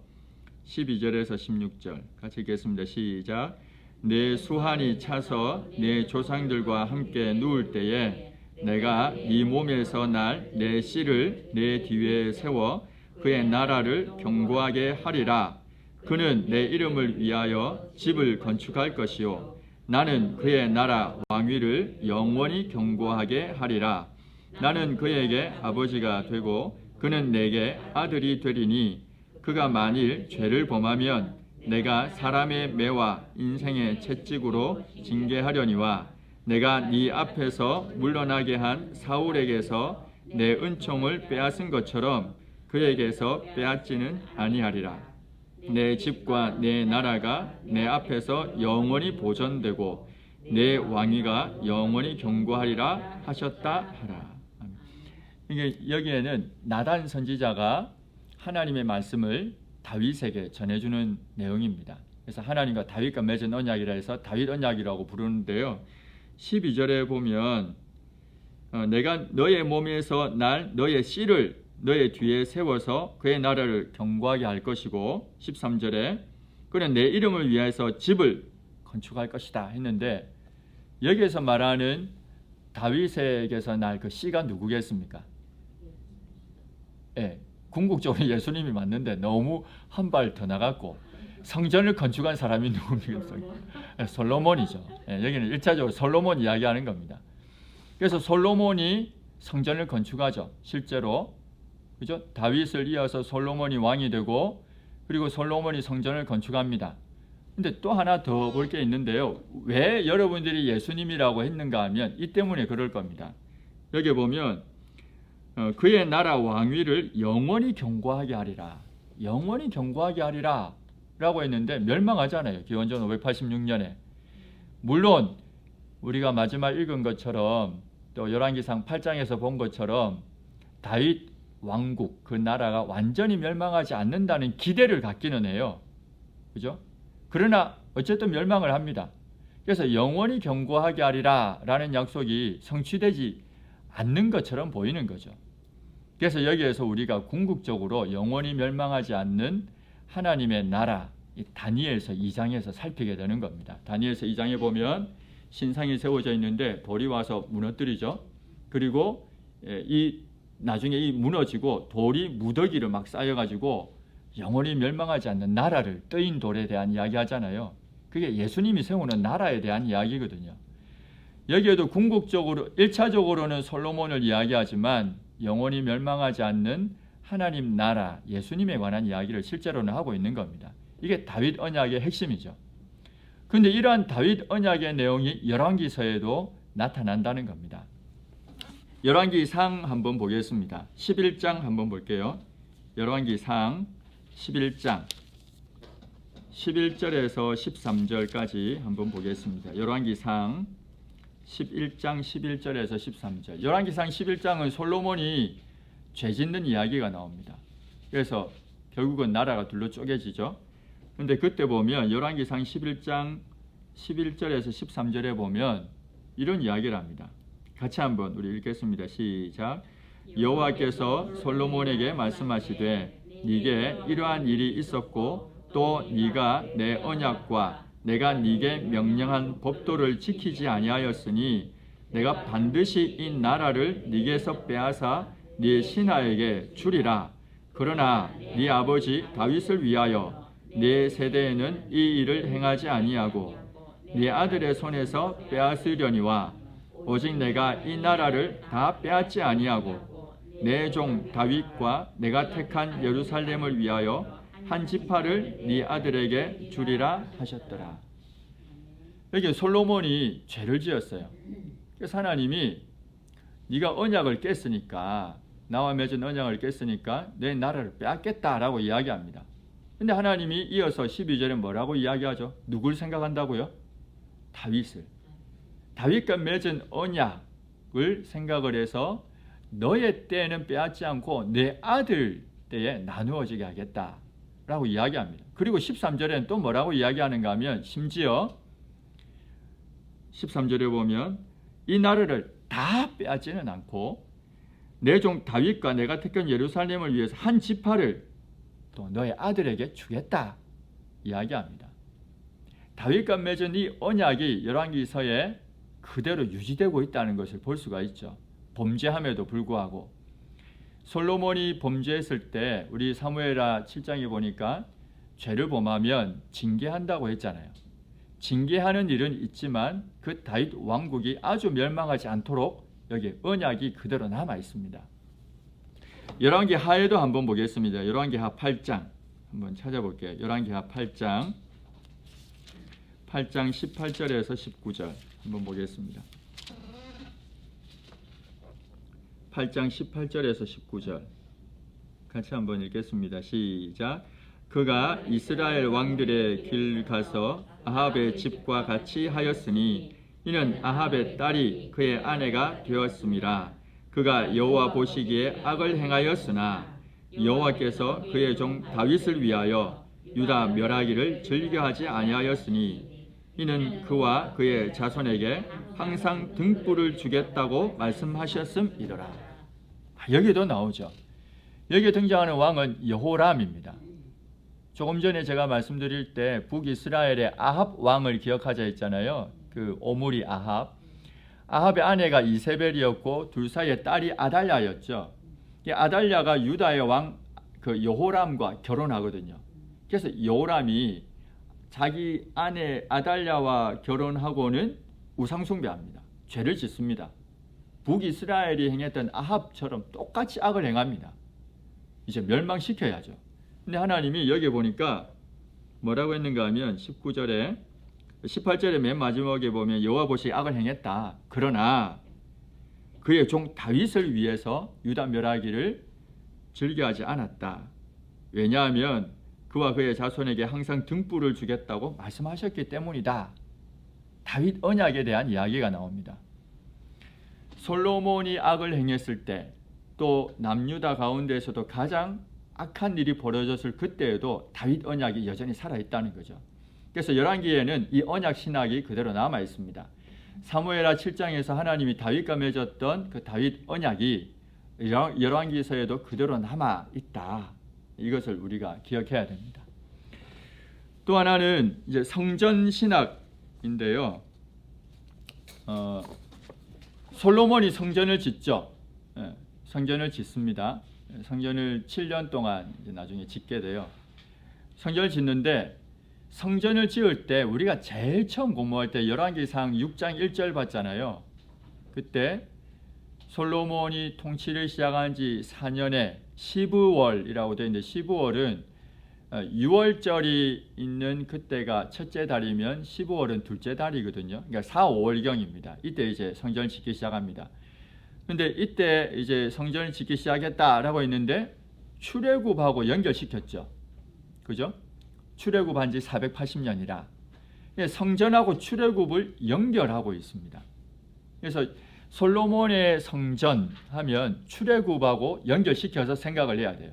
12절에서 16절 같이 읽겠습니다. 시작. 내 수한이 차서 내 조상들과 함께 누울 때에 내가 네 몸에서 날 내 씨를 내 뒤에 세워 그의 나라를 견고하게 하리라. 그는 내 이름을 위하여 집을 건축할 것이요 나는 그의 나라 왕위를 영원히 견고하게 하리라. 나는 그에게 아버지가 되고 그는 내게 아들이 되리니 그가 만일 죄를 범하면 내가 사람의 매와 인생의 채찍으로 징계하려니와 내가 네 앞에서 물러나게 한 사울에게서 내 은총을 빼앗은 것처럼 그에게서 빼앗지는 아니하리라. 내 집과 내 나라가 내 앞에서 영원히 보존되고 내 왕위가 영원히 견고하리라 하셨다 하라. 이게 여기에는 나단 선지자가 하나님의 말씀을 다윗에게 전해주는 내용입니다. 그래서 하나님과 다윗과 맺은 언약이라 해서 다윗 언약이라고 부르는데요. 12절에 보면 내가 너의 몸에서 날 너의 씨를 너의 뒤에 세워서 그의 나라를 견고하게 할 것이고 13절에 그는 내 이름을 위해서 집을 건축할 것이다 했는데 여기에서 말하는 다윗에게서 날 그 씨가 누구겠습니까? 예, 궁극적으로 예수님이 맞는데 너무 한 발 더 나갔고 성전을 건축한 사람이 누굽니까? 솔로몬이죠. 예, 여기는 1차적으로 솔로몬 이야기하는 겁니다. 그래서 솔로몬이 성전을 건축하죠. 실제로 그죠? 다윗을 이어서 솔로몬이 왕이 되고 그리고 솔로몬이 성전을 건축합니다. 근데 또 하나 더 볼 게 있는데요. 왜 여러분들이 예수님이라고 했는가 하면 이 때문에 그럴 겁니다. 여기 보면 그의 나라 왕위를 영원히 견고하게 하리라. 영원히 견고하게 하리라 라고 했는데 멸망하잖아요. 기원전 586년에. 물론 우리가 마지막 읽은 것처럼 또 열왕기상 8장에서 본 것처럼 다윗 왕국 그 나라가 완전히 멸망하지 않는다는 기대를 갖기는 해요. 그죠? 그러나 어쨌든 멸망을 합니다. 그래서 영원히 견고하게 하리라 라는 약속이 성취되지 않는 것처럼 보이는 거죠. 그래서 여기에서 우리가 궁극적으로 영원히 멸망하지 않는 하나님의 나라 다니엘서 2장에서 살피게 되는 겁니다. 다니엘서 2장에 보면 신상이 세워져 있는데 돌이 와서 무너뜨리죠. 그리고 나중에 이 무너지고 돌이 무더기를 막 쌓여가지고 영원히 멸망하지 않는 나라를 뜨인 돌에 대한 이야기 하잖아요. 그게 예수님이 세우는 나라에 대한 이야기거든요. 여기에도 궁극적으로 1차적으로는 솔로몬을 이야기하지만 영원히 멸망하지 않는 하나님 나라 예수님에 관한 이야기를 실제로는 하고 있는 겁니다. 이게 다윗 언약의 핵심이죠. 그런데 이러한 다윗 언약의 내용이 열왕기서에도 나타난다는 겁니다. 열왕기상 한번 보겠습니다. 11장 한번 볼게요. 열왕기상 11장 11절에서 13절까지 한번 보겠습니다. 열왕기상 11장 11절에서 13절. 열왕기상 11장은 솔로몬이 죄 짓는 이야기가 나옵니다. 그래서 결국은 나라가 둘로 쪼개지죠. 그런데 그때 보면 열왕기상 11장 11절에서 13절에 보면 이런 이야기를 합니다. 같이 한번 우리 읽겠습니다. 시작. 여호와께서 솔로몬에게 말씀하시되 네게 이러한 일이 있었고 또 네가 내 언약과 내가 네게 명령한 법도를 지키지 아니하였으니 내가 반드시 이 나라를 네게서 빼앗아 네 신하에게 주리라. 그러나 네 아버지 다윗을 위하여 네 세대에는 이 일을 행하지 아니하고 네 아들의 손에서 빼앗으려니와 오직 내가 이 나라를 다 빼앗지 아니하고 내 종 다윗과 내가 택한 예루살렘을 위하여 한 지파를 네 아들에게 주리라 하셨더라. 여기 솔로몬이 죄를 지었어요. 그래서 하나님이 네가 언약을 깼으니까 나와 맺은 언약을 깼으니까 내 나라를 빼앗겠다라고 이야기합니다. 근데 하나님이 이어서 12절에 뭐라고 이야기하죠? 누굴 생각한다고요? 다윗을. 다윗과 맺은 언약을 생각을 해서 너의 때는 빼앗지 않고 내 아들 때에 나누어지게 하겠다라고 이야기합니다. 그리고 13절에는 또 뭐라고 이야기하는가 하면 심지어 13절에 보면 이 나라를 다 빼앗지는 않고 내 종 다윗과 내가 택한 예루살렘을 위해서 한 지파를 또 너의 아들에게 주겠다 이야기합니다. 다윗과 맺은 이 언약이 열왕기서에 그대로 유지되고 있다는 것을 볼 수가 있죠. 범죄함에도 불구하고 솔로몬이 범죄했을 때 우리 사무엘하 7장에 보니까 죄를 범하면 징계한다고 했잖아요. 징계하는 일은 있지만 그 다윗 왕국이 아주 멸망하지 않도록 여기 언약이 그대로 남아 있습니다. 열왕기 하에도 한번 보겠습니다. 열왕기 하 8장 한번 찾아볼게요. 열왕기 하 8장 18절에서 19절 한번 보겠습니다. 8장 18절에서 19절 같이 한번 읽겠습니다. 시작. 그가 이스라엘 왕들의 길 가서 아합의 집과 같이 하였으니 이는 아합의 딸이 그의 아내가 되었음이라. 그가 여호와 보시기에 악을 행하였으나 여호와께서 그의 종 다윗을 위하여 유다 멸하기를 즐겨하지 아니하였으니 이는 그와 그의 자손에게 항상 등불을 주겠다고 말씀하셨음이더라. 여기도 나오죠. 여기에 등장하는 왕은 여호람입니다. 조금 전에 제가 말씀드릴 때 북이스라엘의 아합 왕을 기억하자 했잖아요. 그 오므리 아합. 아합의 아내가 이세벨이었고 둘 사이에 딸이 아달랴였죠. 이 아달랴가 유다의 왕 그 여호람과 결혼하거든요. 그래서 여호람이 자기 아내 아달랴와 결혼하고는 우상숭배합니다. 죄를 짓습니다. 북이스라엘이 행했던 아합처럼 똑같이 악을 행합니다. 이제 멸망시켜야죠. 근데 하나님이 여기 보니까 뭐라고 했는가 하면 19절에 18절에 맨 마지막에 보면 여호와 보시기에 악을 행했다. 그러나 그의 종 다윗을 위해서 유다 멸하기를 즐겨하지 않았다. 왜냐하면 그와 그의 자손에게 항상 등불을 주겠다고 말씀하셨기 때문이다. 다윗 언약에 대한 이야기가 나옵니다. 솔로몬이 악을 행했을 때 또 남유다 가운데에서도 가장 악한 일이 벌어졌을 그때에도 다윗 언약이 여전히 살아있다는 거죠. 그래서 열왕기에는 이 언약 신학이 그대로 남아 있습니다. 사무엘하 7장에서 하나님이 다윗과 맺었던 그 다윗 언약이 열왕기서에도 그대로 남아 있다. 이것을 우리가 기억해야 됩니다. 또 하나는 이제 성전 신학인데요. 솔로몬이 성전을 짓죠. 성전을 짓습니다. 성전을 7년 동안 이제 나중에 짓게 돼요. 성전을 짓는데 성전을 지을 때 우리가 제일 처음 공부할 때 열왕기상 6장 1절 봤잖아요. 그때 솔로몬이 통치를 시작한 지 4년에 시브월이라고 되어 있는데 시브월은 6월절이 있는 그때가 첫째 달이면 15월은 둘째 달이거든요. 그러니까 4, 5월경입니다. 이때 이제 성전을 짓기 시작합니다. 근데 이때 이제 성전을 짓기 시작했다라고 했는데 출애굽하고 연결시켰죠. 그죠? 출애굽한 지 480년이라 성전하고 출애굽을 연결하고 있습니다. 그래서 솔로몬의 성전 하면 출애굽하고 연결시켜서 생각을 해야 돼요.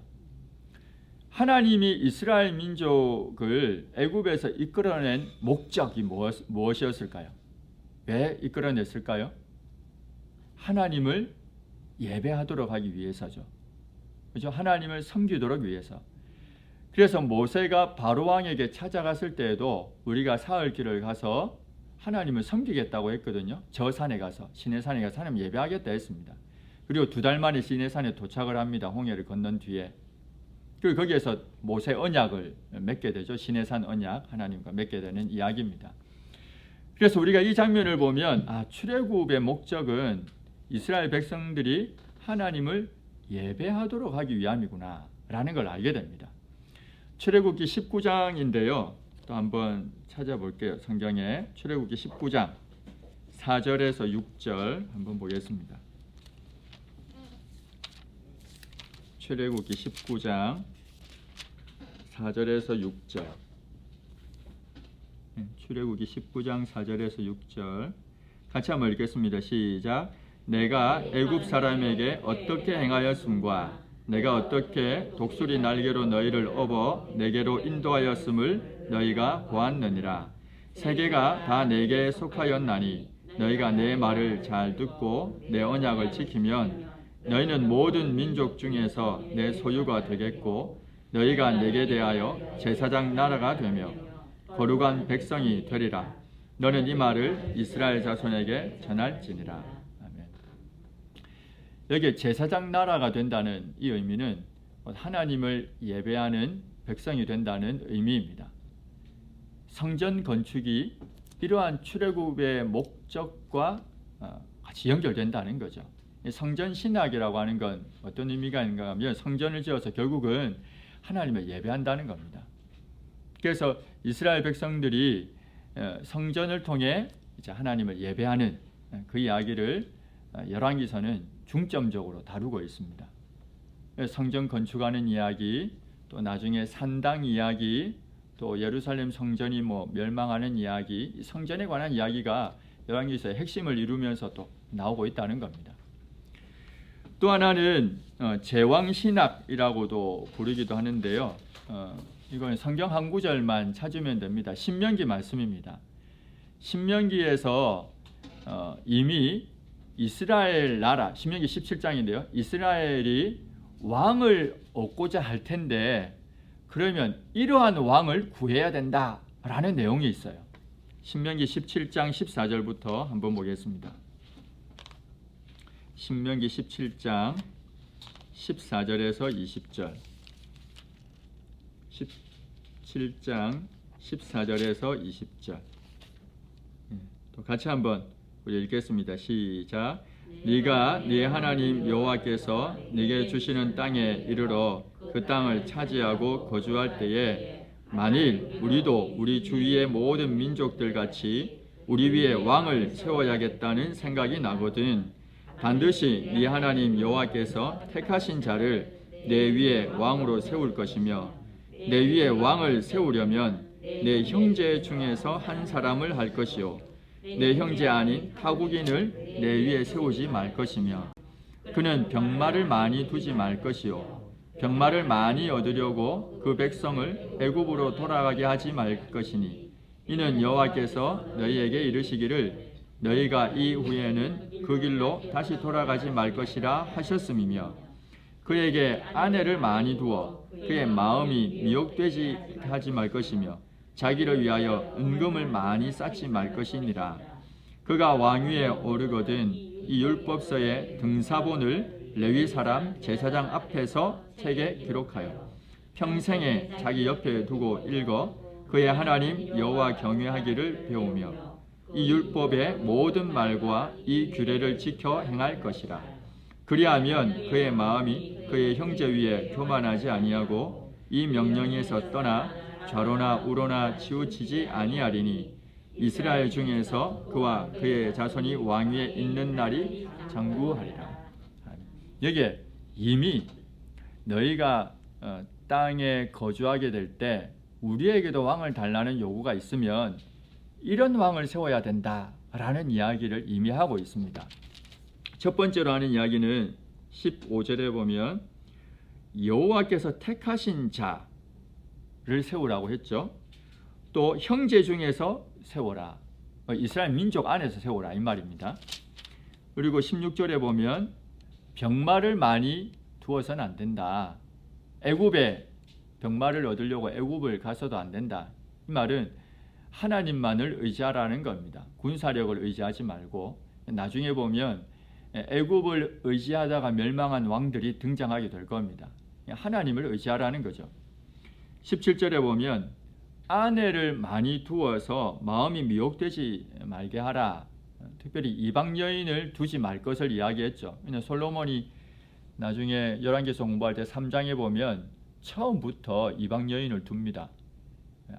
하나님이 이스라엘 민족을 애굽에서 이끌어낸 목적이 무엇이었을까요? 왜 이끌어냈을까요? 하나님을 예배하도록 하기 위해서죠. 그죠? 하나님을 섬기도록 위해서. 그래서 모세가 바로 왕에게 찾아갔을 때에도 우리가 사흘 길을 가서 하나님을 섬기겠다고 했거든요. 저 산에 가서 시내산에 가서 하나님 예배하겠다 했습니다. 그리고 2달 만에 시내산에 도착을 합니다. 홍해를 건넌 뒤에. 그리고 거기에서 모세 언약을 맺게 되죠. 시내산 언약 하나님과 맺게 되는 이야기입니다. 그래서 우리가 이 장면을 보면 출애굽의 목적은 이스라엘 백성들이 하나님을 예배하도록 하기 위함이구나 라는 걸 알게 됩니다. 출애굽기 19장인데요. 또 한번 찾아볼게요. 성경에 출애굽기 19장 4절에서 6절 한번 보겠습니다. 출애굽기 19장 4절에서 6절 출애굽기 19장 4절에서 6절 같이 한번 읽겠습니다. 시작. 내가 애굽 사람에게 어떻게 행하였음과 내가 어떻게 독수리 날개로 너희를 업어 내게로 인도하였음을 너희가 보았느니라. 세계가 다 내게 속하였나니 너희가 내 말을 잘 듣고 내 언약을 지키면 너희는 모든 민족 중에서 내 소유가 되겠고 너희가 내게 대하여 제사장 나라가 되며 거룩한 백성이 되리라. 너는 이 말을 이스라엘 자손에게 전할지니라. 아멘. 여기 제사장 나라가 된다는 이 의미는 하나님을 예배하는 백성이 된다는 의미입니다. 성전 건축이 이러한 출애굽의 목적과 같이 연결된다는 거죠. 성전 신학이라고 하는 건 어떤 의미가 있는가 하면 성전을 지어서 결국은 하나님을 예배한다는 겁니다. 그래서 이스라엘 백성들이 성전을 통해 이제 하나님을 예배하는 그 이야기를 열왕기서는 중점적으로 다루고 있습니다. 성전 건축하는 이야기, 또 나중에 산당 이야기, 또 예루살렘 성전이 멸망하는 이야기, 성전에 관한 이야기가 열왕기서의 핵심을 이루면서 또 나오고 있다는 겁니다. 또 하나는 제왕신학이라고도 부르기도 하는데요. 이건 성경 한 구절만 찾으면 됩니다. 신명기 말씀입니다. 신명기에서 이미 이스라엘 나라, 신명기 17장인데요. 이스라엘이 왕을 얻고자 할 텐데 그러면 이러한 왕을 구해야 된다라는 내용이 있어요. 신명기 17장 14절부터 한번 보겠습니다. 신명기 17장 14절에서 20절 17장 14절에서 20절 또 같이 한번 우리 읽겠습니다. 시작. 네가 네 하나님 여호와께서 네게 주시는 땅에 이르러 그 땅을 차지하고 거주할 때에 만일 우리도 우리 주위의 모든 민족들 같이 우리 위에 왕을 세워야겠다는 생각이 나거든 반드시 네 하나님 여호와께서 택하신 자를 내 위에 왕으로 세울 것이며 내 위에 왕을 세우려면 내 형제 중에서 한 사람을 할 것이요 내 형제 아닌 타국인을 내 위에 세우지 말 것이며 그는 병마를 많이 두지 말 것이요 병마를 많이 얻으려고 그 백성을 애굽으로 돌아가게 하지 말 것이니 이는 여호와께서 너희에게 이르시기를 너희가 이후에는 그 길로 다시 돌아가지 말 것이라 하셨음이며 그에게 아내를 많이 두어 그의 마음이 미혹되지 하지 말 것이며 자기를 위하여 은금을 많이 쌓지 말 것이니라. 그가 왕위에 오르거든 이 율법서의 등사본을 레위 사람 제사장 앞에서 책에 기록하여 평생에 자기 옆에 두고 읽어 그의 하나님 여호와 경외하기를 배우며 이 율법의 모든 말과 이 규례를 지켜 행할 것이라. 그리하면 그의 마음이 그의 형제 위에 교만하지 아니하고 이 명령에서 떠나 좌로나 우로나 치우치지 아니하리니 이스라엘 중에서 그와 그의 자손이 왕위에 있는 날이 장구하리라. 여기에 이미 너희가 땅에 거주하게 될 때 우리에게도 왕을 달라는 요구가 있으면 이런 왕을 세워야 된다라는 이야기를 이미 하고 있습니다. 첫 번째로 하는 이야기는 15절에 보면 여호와께서 택하신 자를 세우라고 했죠. 또 형제 중에서 세워라. 이스라엘 민족 안에서 세워라 이 말입니다. 그리고 16절에 보면 병마를 많이 두어서는 안 된다. 애굽에 병마를 얻으려고 애굽을 가서도 안 된다. 이 말은 하나님만을 의지하라는 겁니다. 군사력을 의지하지 말고 나중에 보면 애굽을 의지하다가 멸망한 왕들이 등장하게 될 겁니다. 하나님을 의지하라는 거죠. 17절에 보면 아내를 많이 두어서 마음이 미혹되지 말게 하라. 특별히 이방 여인을 두지 말 것을 이야기했죠. 솔로몬이 나중에 열왕기서 공부할 때 3장에 보면 처음부터 이방 여인을 둡니다.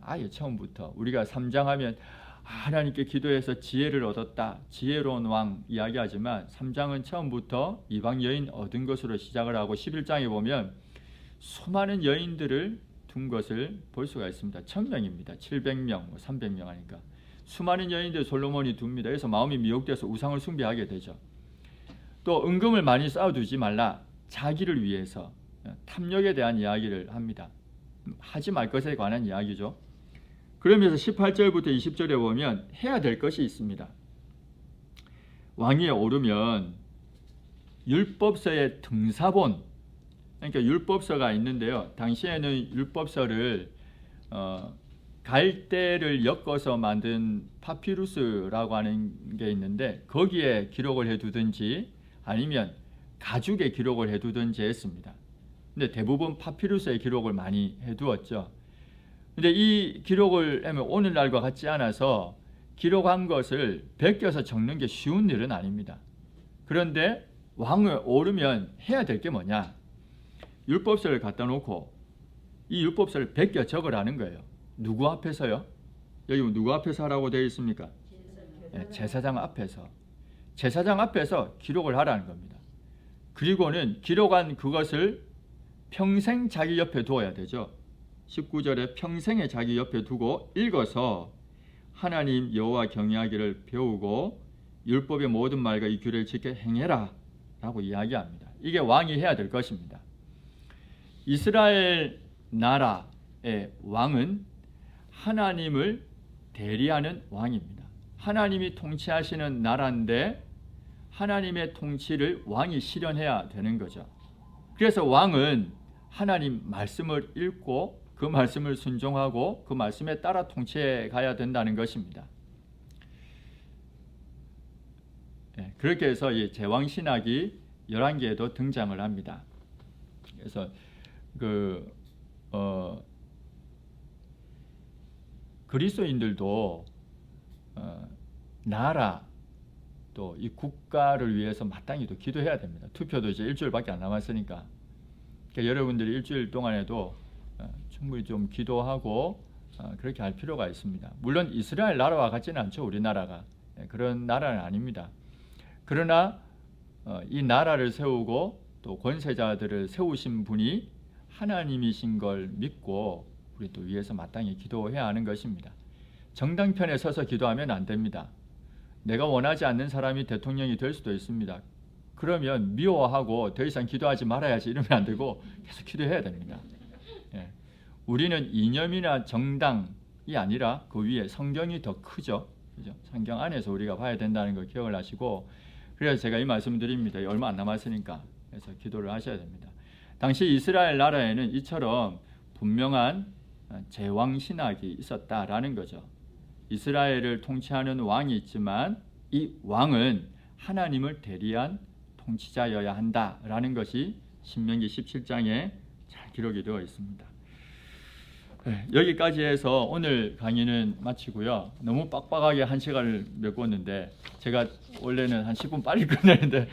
아예 처음부터 우리가 3장 하면 하나님께 기도해서 지혜를 얻었다, 지혜로운 왕 이야기하지만 3장은 처음부터 이방 여인 얻은 것으로 시작을 하고 11장에 보면 수많은 여인들을 둔 것을 볼 수가 있습니다. 1000명입니다. 700명, 300명 하니까 수많은 여인들 솔로몬이 둡니다. 그래서 마음이 미혹돼서 우상을 숭배하게 되죠. 또 은금을 많이 쌓아두지 말라. 자기를 위해서 탐욕에 대한 이야기를 합니다. 하지 말 것에 관한 이야기죠. 그러면서 18절부터 20절에 보면 해야 될 것이 있습니다. 왕위에 오르면 율법서의 등사본, 그러니까 율법서가 있는데요. 당시에는 율법서를 갈대를 엮어서 만든 파피루스라고 하는 게 있는데 거기에 기록을 해두든지 아니면 가죽에 기록을 해두든지 했습니다. 근데 대부분 파피루스에 기록을 많이 해두었죠. 근데 이 기록을 하면 오늘날과 같지 않아서 기록한 것을 베껴서 적는 게 쉬운 일은 아닙니다. 그런데 왕을 오르면 해야 될 게 뭐냐? 율법서를 갖다 놓고 이 율법서를 베껴 적으라는 거예요. 누구 앞에서요? 여기 누구 앞에서 하라고 되어 있습니까? 제사장 앞에서. 제사장 앞에서 기록을 하라는 겁니다. 그리고는 기록한 그것을 평생 자기 옆에 두어야 되죠. 19절에 평생에 자기 옆에 두고 읽어서 하나님 여호와 경외하기를 배우고 율법의 모든 말과 이 규례를 지켜 행해라 라고 이야기합니다. 이게 왕이 해야 될 것입니다. 이스라엘 나라의 왕은 하나님을 대리하는 왕입니다. 하나님이 통치하시는 나라인데 하나님의 통치를 왕이 실현해야 되는 거죠. 그래서 왕은 하나님 말씀을 읽고 그 말씀을 순종하고 그 말씀에 따라 통치해 가야 된다는 것입니다. 그렇게 해서 이 제왕신학이 11개에도 등장을 합니다. 그래서 그리스도인들도 나라 또 이 국가를 위해서 마땅히 또 기도해야 됩니다. 투표도 이제 일주일밖에 안 남았으니까. 그러니까 여러분들이 일주일 동안에도 충분히 좀 기도하고 그렇게 할 필요가 있습니다. 물론 이스라엘 나라와 같지는 않죠. 우리나라가. 그런 나라는 아닙니다. 그러나 이 나라를 세우고 또 권세자들을 세우신 분이 하나님이신 걸 믿고 우리 또 위해서 마땅히 기도해야 하는 것입니다. 정당 편에 서서 기도하면 안 됩니다. 내가 원하지 않는 사람이 대통령이 될 수도 있습니다. 그러면 미워하고 더 이상 기도하지 말아야지 이러면 안 되고 계속 기도해야 됩니다. 우리는 이념이나 정당이 아니라 그 위에 성경이 더 크죠. 그죠? 성경 안에서 우리가 봐야 된다는 걸 기억을 하시고, 그래서 제가 이 말씀 드립니다. 얼마 안 남았으니까. 그래서 기도를 하셔야 됩니다. 당시 이스라엘 나라에는 이처럼 분명한 제왕 신학이 있었다라는 거죠. 이스라엘을 통치하는 왕이 있지만 이 왕은 하나님을 대리한 통치자여야 한다라는 것이 신명기 17장에 잘 기록이 되어 있습니다. 여기까지 해서 오늘 강의는 마치고요. 너무 빡빡하게 1시간을 메꿨는데 제가 원래는 한 10분 빨리 끝내는데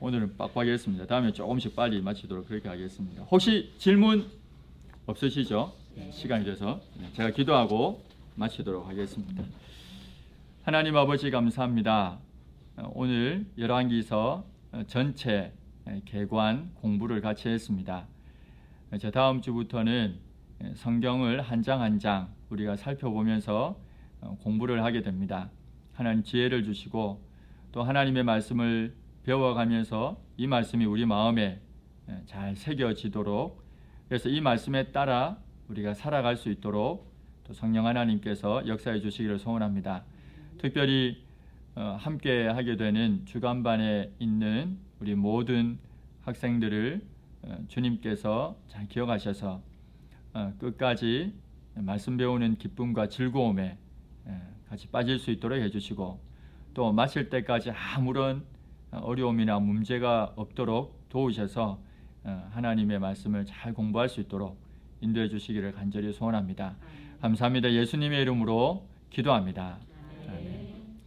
오늘은 빡빡하게 했습니다. 다음에 조금씩 빨리 마치도록 그렇게 하겠습니다. 혹시 질문 없으시죠? 시간이 돼서 제가 기도하고 마치도록 하겠습니다. 하나님 아버지 감사합니다. 오늘 열왕기서 전체 개관 공부를 같이 했습니다. 저 다음 주부터는 성경을 한 장 한 장 우리가 살펴보면서 공부를 하게 됩니다. 하나님 지혜를 주시고 또 하나님의 말씀을 배워가면서 이 말씀이 우리 마음에 잘 새겨지도록, 그래서 이 말씀에 따라 우리가 살아갈 수 있도록 또 성령 하나님께서 역사해 주시기를 소원합니다. 특별히 함께 하게 되는 주간반에 있는 우리 모든 학생들을 주님께서 잘 기억하셔서 끝까지 말씀 배우는 기쁨과 즐거움에 같이 빠질 수 있도록 해주시고, 또 마칠 때까지 아무런 어려움이나 문제가 없도록 도우셔서 하나님의 말씀을 잘 공부할 수 있도록 인도해 주시기를 간절히 소원합니다. 감사합니다. 예수님의 이름으로 기도합니다.